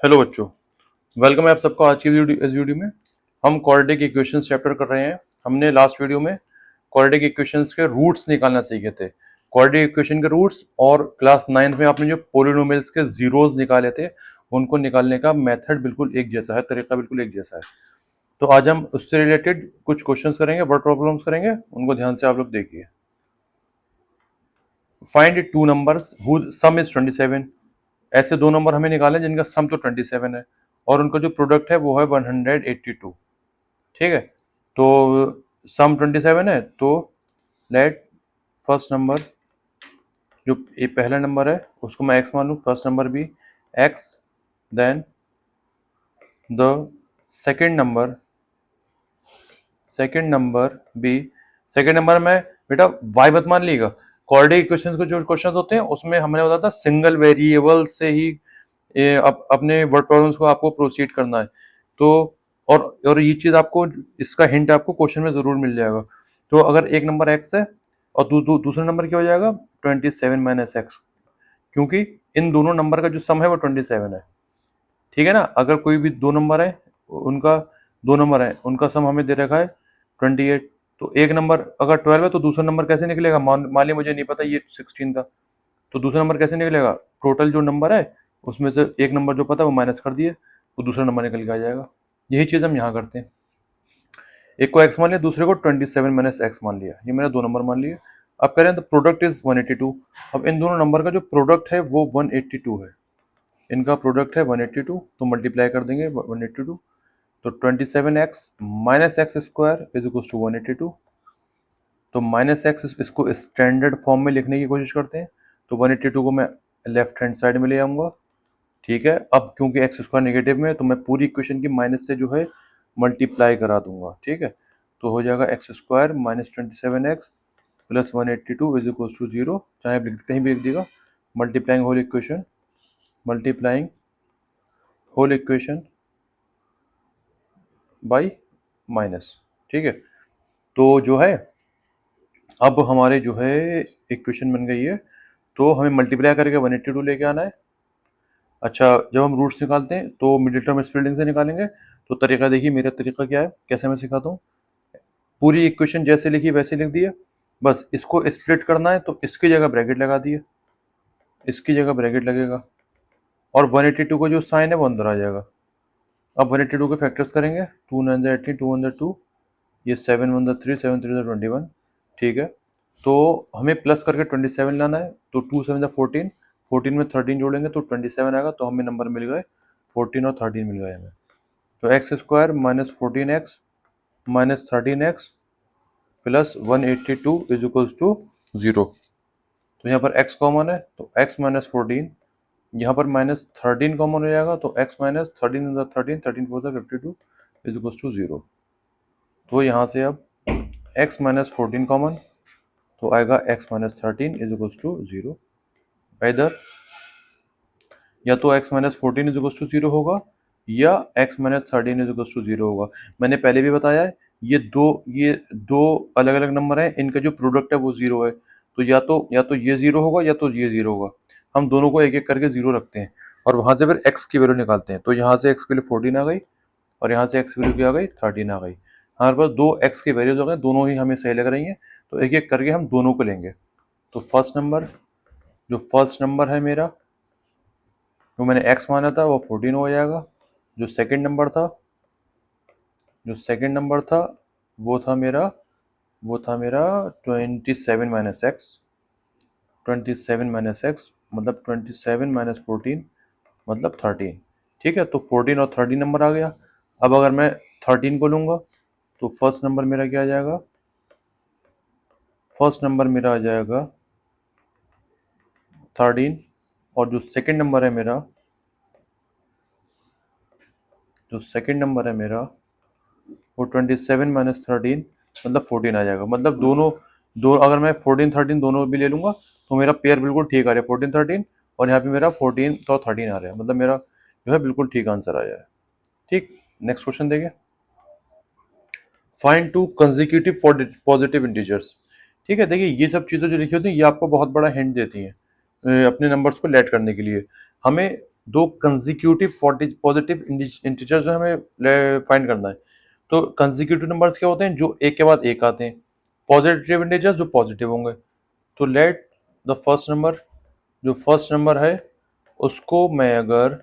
Hello बच्चों, welcome है आप सबका आज की इस वीडियो में। हम क्वाड्रेटिक इक्वेशंस चैप्टर कर रहे हैं। हमने लास्ट वीडियो में क्वाड्रेटिक इक्वेशंस के रूट्स निकालना सीखे थे। क्वाड्रेटिक इक्वेशन के रूट्स और क्लास 9th में आपने जो पोलिनोमियल्स के जीरोस निकाले थे उनको निकालने का मेथड बिल्कुल एक जैसा है, तरीका बिल्कुल एक जैसा है। तो आज हम उससे रिलेटेड कुछ क्वेश्चंस करेंगे, वर्ड प्रॉब्लम्स करेंगे, उनको ध्यान से आप लोग देखिए। Find two numbers whose sum is 27। ऐसे दो नंबर हमें निकाले जिनका सम तो 27 है और उनका जो प्रोडक्ट है वो है 182। ठीक है, तो सम 27 है तो लेट फर्स्ट नंबर, जो ये पहला नंबर है उसको मैं x मान लूँ, फर्स्ट नंबर भी x, then the second number भी, सेकेंड नंबर में बेटा y मत मान लीजिएगा। क्वाड्रेटिक इक्वेशंस के जो क्वेश्चन होते हैं उसमें हमने बताया था सिंगल वेरिएबल से ही अपने वर्ड प्रॉब्लम्स को आपको प्रोसीड करना है। तो और ये चीज आपको, इसका हिंट आपको क्वेश्चन में जरूर मिल जाएगा। तो अगर एक नंबर x है और दूसरा नंबर क्या हो जाएगा 27 माइनस एक्स, क्योंकि इन दोनों नंबर का जो सम है वो 27 है। ठीक है ना, अगर कोई भी दो नंबर है, उनका दो नंबर है, उनका सम हमें दे रखा है 28। तो एक नंबर अगर 12 है तो दूसरा नंबर कैसे निकलेगा, मान लिया मुझे नहीं पता ये 16 था, तो दूसरा नंबर कैसे निकलेगा, टोटल जो नंबर है उसमें से एक नंबर जो पता है वो माइनस कर दिए, वो दूसरा नंबर निकल के आ जाएगा। यही चीज़ हम यहाँ करते हैं। एक को x मान लिया, दूसरे को 27 माइनस एक्स मान लिया, ये मैंने दो नंबर मान लिए। अब कह रहे हैं द प्रोडक्ट इज 182। अब इन दोनों नंबर का जो प्रोडक्ट है वो 182 है, इनका प्रोडक्ट है 182, तो मल्टीप्लाई कर देंगे 182। तो 27x minus X square is equal to 182। तो माइनस एक्स इसको स्टैंडर्ड फॉर्म में लिखने की कोशिश करते हैं, तो 182 को मैं लेफ्ट हैंड साइड में ले आऊँगा। ठीक है, अब क्योंकि एक्स स्क्वायर नेगेटिव में है तो मैं पूरी इक्वेशन की माइनस से जो है मल्टीप्लाई करा दूंगा। ठीक है, तो हो जाएगा X square minus 27x plus 182 is equal to 0, चाहे आप कहीं भी लिख दीजिएगा। Multiplying whole equation by minus. ठीक है, तो जो है अब हमारे जो है इक्वेशन बन गई है, तो हमें मल्टीप्लाई करके 182 लेके आना है। अच्छा, जब हम रूट्स निकालते हैं तो मिडिल टर्म स्प्लिटिंग से निकालेंगे। तो तरीका देखिए, मेरा तरीका क्या है, कैसे मैं सिखाता हूँ। पूरी इक्वेशन जैसे लिखी वैसे लिख दिए, बस इसको स्प्लिट करना है तो इसकी जगह ब्रैकेट लगा दिए, इसकी जगह ब्रैकेट लगेगा और 182 का जो साइन है वो अंदर आ जाएगा। अब 182 के फैक्टर्स करेंगे, 2 9 18, 2 1 2, ये 7 1 3, 7 3 21। ठीक है, तो हमें प्लस करके 27 लाना है, तो 2 7 14, 14 में 13 जोड़ेंगे तो 27 आएगा, तो हमें नंबर मिल गए 14 और 13 मिल गए हमें। तो x square minus 14x minus 13x plus 182 is equal to 0। तो यहाँ पर x कॉमन है तो x माइनस 14, यहाँ पर माइनस 13 कॉमन हो जाएगा तो x minus 13 in the 13, 13 for the 52 is equal to 0। तो यहाँ से अब x माइनस 14 कॉमन, तो आएगा x minus 13 is equal to 0। इधर या तो x minus 14 is equal to 0 होगा या x minus 13 is equal to 0 होगा। मैंने पहले भी बताया है, ये दो अलग अलग नंबर हैं, इनका जो प्रोडक्ट है वो 0 है, तो या तो ये 0 होगा या तो ये 0 होगा। हम दोनों को एक एक करके 0 रखते हैं और वहां से फिर x की वैल्यू निकालते हैं। तो यहाँ से x की वैल्यू 14 आ गई और यहाँ से x की वैल्यू क्या आ गई 13 आ गई। हमारे पास दो x की वैल्यूज हो गए, दोनों ही हमें सही लग रही हैं, तो एक एक करके हम दोनों को लेंगे। तो फर्स्ट नंबर है मेरा, जो मैंने x माना था वो 14 हो जाएगा। जो सेकंड नंबर था वो था मेरा 27 माइनस एक्स, 27 माइनस एक्स मतलब 27 माइनस 14 मतलब 13। ठीक है, तो 14 और 13 नंबर आ गया। अब अगर मैं 13 को लूँगा तो फर्स्ट नंबर मेरा क्या आ जाएगा, फर्स्ट नंबर मेरा आ जाएगा 13, और जो सेकंड नंबर है मेरा वो 27 माइनस 13 मतलब 14 आ जाएगा। मतलब दोनों दो अगर मैं 14 13 दोनों भी ले लूंगा तो मेरा पेयर बिल्कुल ठीक आ रहा है, 14 13, और यहाँ पे मेरा 14 तो 13 आ रहा है, मतलब मेरा जो है बिल्कुल ठीक आंसर आया है। ठीक, नेक्स्ट क्वेश्चन देखिए। Find to consecutive positive integers. ठीक है, देखिए ये सब चीज़ें जो लिखी होती हैं ये आपको बहुत बड़ा हिंट देती हैं अपने नंबर्स को लेट करने के लिए। हमें दो कंजिक्यूटिव पॉजिटिव इंटीजर जो हमें फाइंड करना है। तो कंजिक्यूटिव नंबर्स क्या होते हैं, जो एक के बाद एक आते हैं। पॉजिटिव इंटीजर जो पॉजिटिव होंगे। तो लेट द फर्स्ट नंबर, जो फर्स्ट नंबर है उसको मैं अगर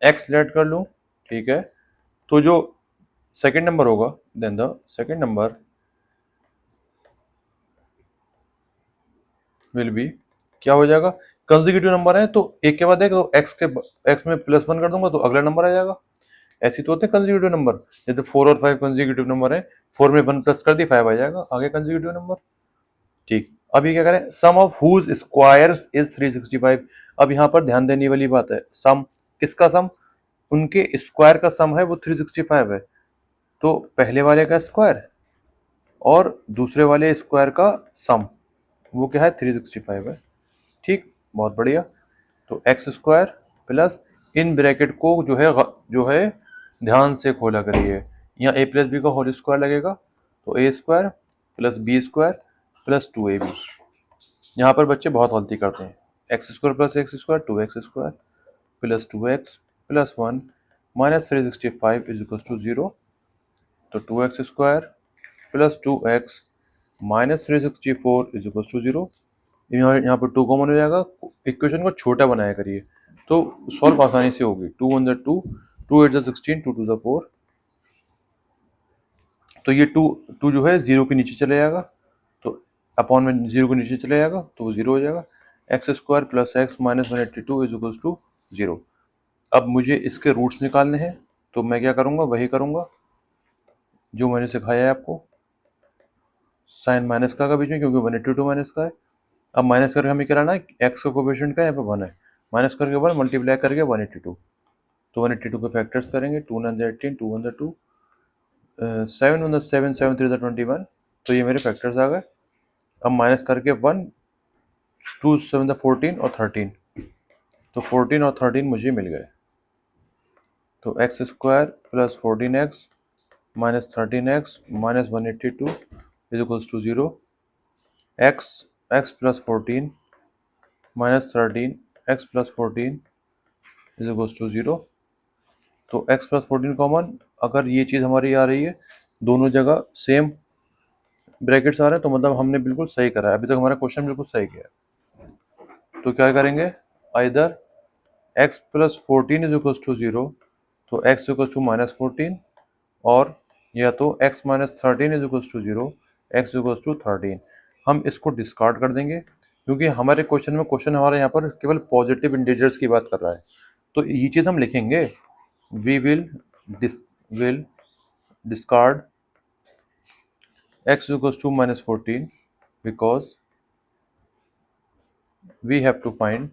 x लेट कर लूं, ठीक है, तो जो सेकंड नंबर होगा, then the second number will be, क्या हो जाएगा, कंसेक्यूटिव नंबर है तो एक के बाद एक, तो x में +1 कर दूंगा तो अगला नंबर आ जाएगा। ऐसे तो होते हैं कंसेक्यूटिव नंबर, जैसे 4 और 5 कंसेक्यूटिव नंबर है, 4 में 1 प्लस कर दी 5 आ जाएगा, आगे कंसेक्यूटिव नंबर। ठीक, अब ये क्या करें, सम ऑफ हुज स्क्वायर्स इज 365। अब यहाँ पर ध्यान देने वाली बात है, सम किसका सम, उनके स्क्वायर का सम है वो 365 है। तो पहले वाले का स्क्वायर और दूसरे वाले स्क्वायर का सम वो क्या है, 365 है। ठीक, बहुत बढ़िया। तो एक्स स्क्वायर प्लस, इन ब्रैकेट को जो है ध्यान से खोला करिए, यहाँ a प्लस बी का होल स्क्वायर लगेगा, तो A square plus B square plus 2ab। यहाँ पर बच्चे बहुत गलती करते हैं, x square plus x square 2x square plus 2x plus 1 minus 365 is equal to 0। तो 2x square plus 2x minus 364 is equal to 0। यहाँ पर 2 कॉमन हो जाएगा, इक्वेशन को छोटा बनाया करिए तो सॉल्व आसानी से होगी। 2 1 2, 2 8 16, 2 2 4। तो ये 2 जो है 0 के नीचे चले जाएगा, तो अपॉन में 0 के नीचे चले जाएगा तो वो 0 हो जाएगा। X square plus X minus 182 is equal to 0। अब मुझे इसके रूट्स निकालने हैं, तो मैं क्या करूँगा, वही करूँगा जो मैंने सिखाया है आपको, साइन माइनस का बीच में, क्योंकि 182 माइनस का है। अब माइनस करके हमें क्या लाना है, एक्स का कोफिशिएंट का यहाँ पे 1 है, माइनस करके 1 मल्टीप्लाई करके 182। तो 182 के फैक्टर्स करेंगे, 2 9 18, 2 1 2, 7 1 7, 7 3 21। तो ये मेरे फैक्टर्स आ गए। अब माइनस करके 1, 2 7 14 और 13, तो 14 और 13 मुझे मिल गए। तो x square plus 14x minus 13x minus 182 is equals to 0। X plus 14 minus 13 X plus 14 is equals to 0। तो x प्लस 14 कॉमन, अगर ये चीज़ हमारी आ रही है, दोनों जगह सेम ब्रैकेट्स आ रहे हैं, तो मतलब हमने बिल्कुल सही करा है, अभी तक हमारा क्वेश्चन बिल्कुल सही किया है। तो क्या करेंगे, either x plus 14 is equals to 0, तो x इक्वल्स टू माइनस 14, और या तो x minus 13 is equals to 0, x equals to 13। हम इसको डिस्कार्ड कर देंगे, क्योंकि हमारे क्वेश्चन हमारे यहाँ पर केवल पॉजिटिव इंटीजर्स की बात कर रहा है, तो ये चीज़ हम लिखेंगे, we will discard x equals to minus 14 because we have to find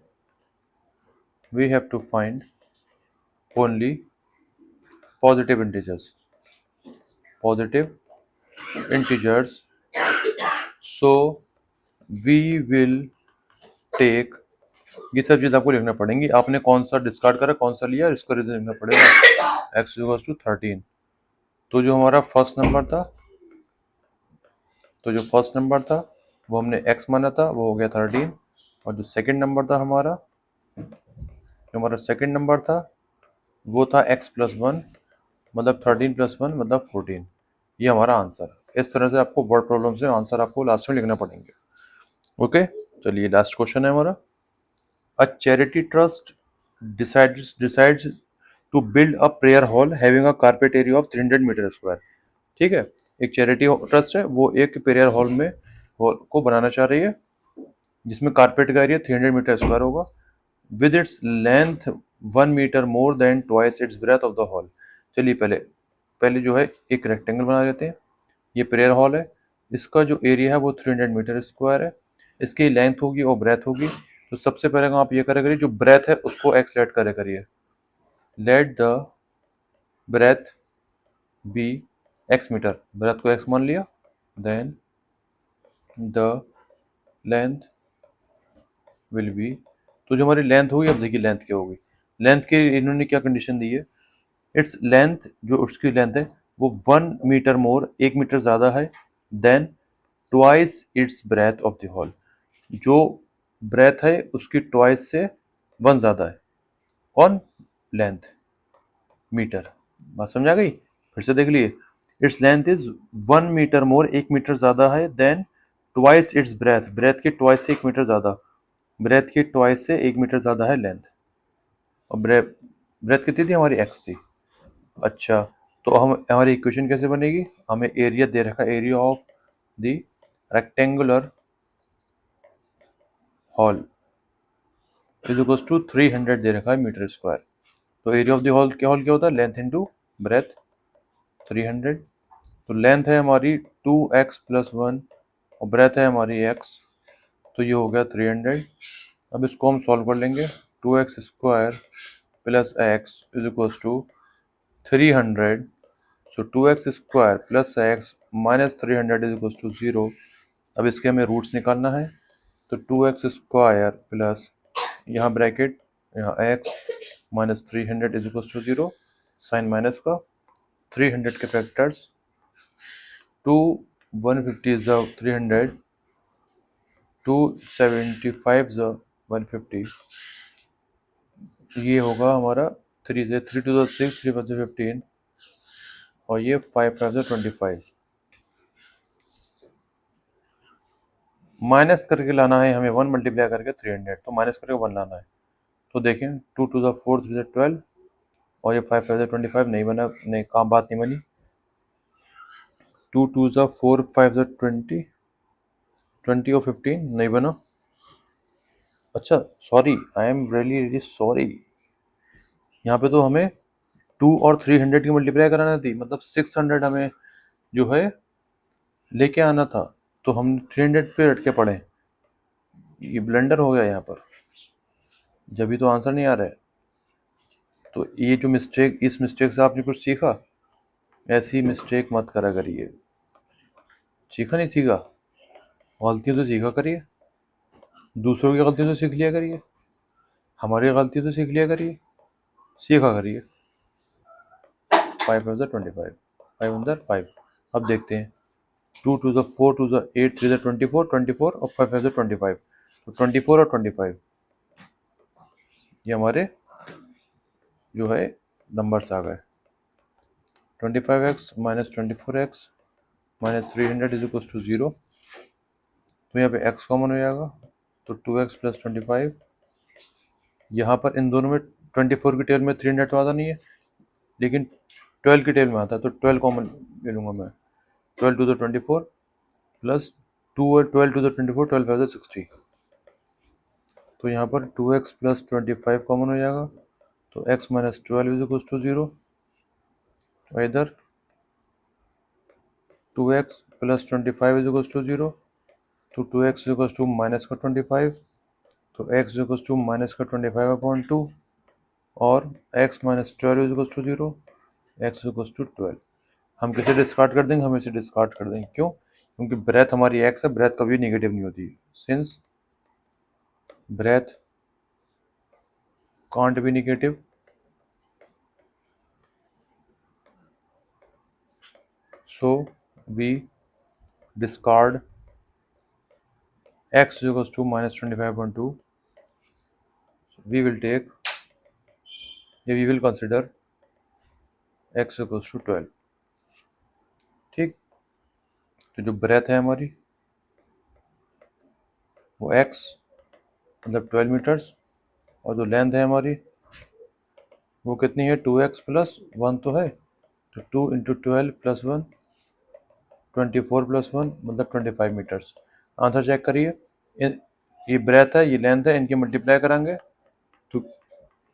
only positive integers, so we will take, ये सब चीज़ आपको लिखना पड़ेंगी, आपने कौन सा डिस्कार्ड करा कौन सा लिया इसका रीजन लिखना पड़ेगा। x equals to 13, तो जो हमारा फर्स्ट नंबर था वो हमने x माना था, वो हो गया 13, और जो सेकंड नंबर था हमारा सेकंड नंबर था वो था x प्लस 1, मतलब 13 प्लस 1 मतलब 14। ये हमारा आंसर। इस तरह से आपको वर्ड प्रॉब्लम से आंसर आपको लास्ट में लिखना पड़ेंगे। ओके, चलिए लास्ट क्वेश्चन है हमारा। A charity trust decides to build a prayer hall having a carpet area of 300 metre square. ठीक है, एक चैरिटी ट्रस्ट है, वो एक प्रेयर हॉल में हॉल को बनाना चाह रही है जिसमें कारपेट का एरिया 300 मीटर स्क्वायर होगा, with its length 1 metre more than twice its breadth of the hall. चलिए पहले जो है एक रेक्टेंगल बना लेते हैं। ये प्रेयर हॉल है, इसका जो एरिया है वो 300 मीटर स्क्वायर है, इसकी लेंथ होगी और ब्रेथ होगी। तो सबसे पहले आप ये करें करिए, जो ब्रेथ है उसको एक्स लेट करे करिए, let the breadth be X metre, breadth को एक्स मान लिया, then the length will be, तो जो हमारी लेंथ होगी, अब देखिए लेंथ क्या होगी, लेंथ के इन्होंने क्या कंडीशन दी है, इट्स लेंथ, जो उसकी लेंथ है वो 1 मीटर मोर, 1 मीटर ज़्यादा है, then twice its breadth of the hall, जो ब्रेथ है उसकी ट्वाइस से 1 ज़्यादा है। On length metre. बात समझ आ गई? फिर से देख लिए, its length is 1 metre more, 1 metre ज़्यादा है, then twice its breadth, breadth की ट्वाइस से 1 मीटर ज़्यादा, ब्रेथ की ट्वाइस से 1 मीटर ज़्यादा है लेंथ। और ब्रेथ कितनी थी हमारी? x थी। अच्छा, तो हम हमारी इक्वेशन कैसे बनेगी? हमें एरिया दे रखा, area of the rectangular hall is equals to 300 दे रखा है मीटर स्क्वायर। तो एरिया ऑफ द हॉल क्या होता है? Length into breadth 300। तो लेंथ है हमारी 2x प्लस 1 और ब्रेथ है हमारी x, तो ये हो गया 300। अब इसको हम सॉल्व कर लेंगे। 2x square plus x is equals to 300। So 2x square plus x minus 300 is equals to 0। अब इसके हमें रूट्स निकालना है, तो 2x स्क्वायर प्लस यहाँ ब्रैकेट यहाँ x minus 300 is equals to 0, sign minus का 300 के फैक्टर्स 2 150 is 300, 275 is 150, ये होगा हमारा 3 से 3 to the 6, 3 5 15 और ये 5 5 25। माइनस करके लाना है हमें 1 मल्टीप्लाई करके 300, तो माइनस करके 1 लाना है। तो देखें 2 to the 4 3 12 और ये 5 5 25 नहीं बना, नहीं काम बात नहीं बनी। 2 2 4 5 20, 20 और 15 नहीं बना। अच्छा sorry, I am really really sorry, यहाँ पे तो हमें 2 और 300 की मल्टीप्लाई कराना थी, मतलब 600 हमें जो है लेके आना था, तो हम 300 पे अटके पड़े। ये ब्लेंडर हो गया यहाँ पर, जब भी तो आंसर नहीं आ रहा है। तो ये जो मिस्टेक, इस मिस्टेक से आपने कुछ सीखा? ऐसी मिस्टेक मत करा करिए। सीखा नहीं सीखा? गलतियों से सीखा करिए, दूसरों की गलतियों से सीख लिया करिए, हमारी गलतियों से सीख लिया करिए, सीखा करिए। 5 5 25, 5 5। अब देखते हैं 2 2 4 2 8 3 24, 24 और 5 5 25। तो 24 और 25 ये हमारे जो है नंबर्स आ गए। 25x minus 24x minus 300 is equal to 0। तो यहाँ पे x कॉमन हो जाएगा, तो 2x प्लस 25। यहाँ पर इन दोनों में 24 की टेबल में 300 तो आता नहीं है, लेकिन 12 की टेबल में आता है, तो 12 कॉमन ले लूँगा मैं। 12 टू द 24 प्लस 2 और 12 टू द 24, 12 5 60। तो यहाँ पर 2x प्लस 25 कॉमन हो जाएगा, तो x minus 12 is equal to 0। और इधर 2x plus 25 is equal to 0, तो 2x is equal to minus का 25, तो x is equal to minus का 25/2 और x minus 12 is equal to 0, x is equal to 12। हम कैसे डिस्कार्ड कर देंगे? हम इसे डिस्कार्ड कर देंगे। क्यों? क्योंकि ब्रेथ हमारी x है, ब्रेथ कभी नेगेटिव नहीं होती, since breadth can't be negative, so we discard x is equals to minus 25/2. We will take, we will consider x equals to 12। ठीक, तो जो ब्रेथ है हमारी वो x मतलब 12 मीटर्स, और जो लेंथ है हमारी वो कितनी है? 2x प्लस 1 तो है, तो 2 इंटू 12 प्लस 1 24 प्लस 1 मतलब 25 मीटर्स। आंसर चेक करिए, ये ब्रेथ है, ये लेंथ है, इनकी मल्टीप्लाई कराएंगे तो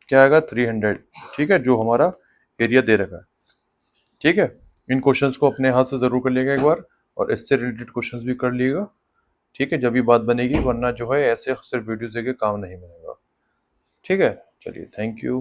क्या आएगा? 300। ठीक है, जो हमारा एरिया दे रखा है। ठीक है, इन क्वेश्चंस को अपने हाथ से ज़रूर कर लिएगा एक बार, और इससे रिलेटेड क्वेश्चंस भी कर लिएगा। ठीक है, जब भी बात बनेगी, वरना जो है ऐसे सिर्फ वीडियोस देके काम नहीं बनेगा। ठीक है, चलिए, थैंक यू।